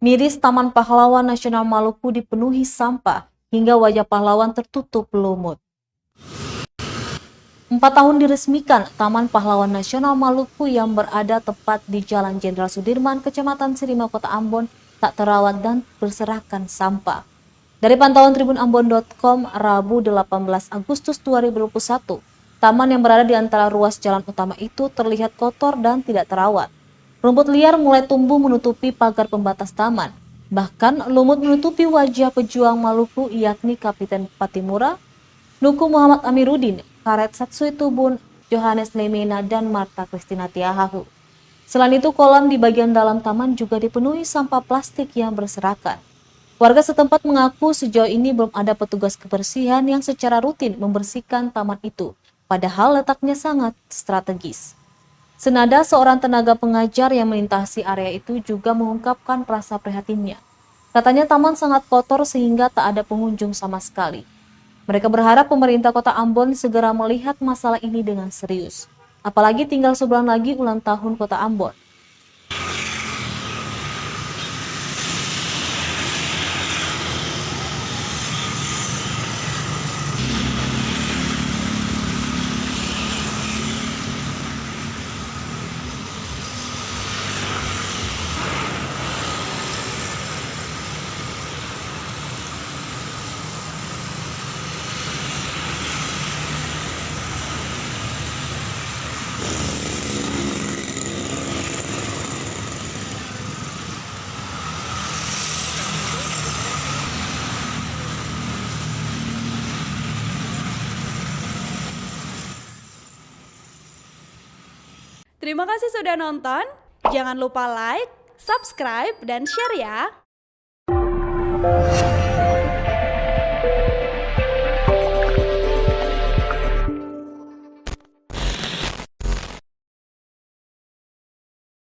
Miris Taman Pahlawan Nasional Maluku dipenuhi sampah hingga wajah pahlawan tertutup lumut. 4 tahun diresmikan, Taman Pahlawan Nasional Maluku yang berada tepat di Jalan Jenderal Sudirman, Kecamatan Sirima, Kota Ambon, tak terawat dan berserakan sampah. Dari pantauan tribunambon.com, Rabu 18 Agustus 2021, taman yang berada di antara ruas jalan utama itu terlihat kotor dan tidak terawat. Rumput liar mulai tumbuh menutupi pagar pembatas taman. Bahkan lumut menutupi wajah pejuang Maluku yakni Kapiten Patimura, Nuku Muhammad Amiruddin, Karet Satsui Tubun, Johannes Lemena, dan Marta Christina Tiahahu. Selain itu, kolam di bagian dalam taman juga dipenuhi sampah plastik yang berserakan. Warga setempat mengaku sejauh ini belum ada petugas kebersihan yang secara rutin membersihkan taman itu, padahal letaknya sangat strategis. Senada seorang tenaga pengajar yang melintasi area itu juga mengungkapkan rasa prihatinnya. Katanya taman sangat kotor sehingga tak ada pengunjung sama sekali. Mereka berharap pemerintah Kota Ambon segera melihat masalah ini dengan serius. Apalagi tinggal sebulan lagi ulang tahun Kota Ambon. Terima kasih sudah nonton. Jangan lupa like, subscribe, dan share ya.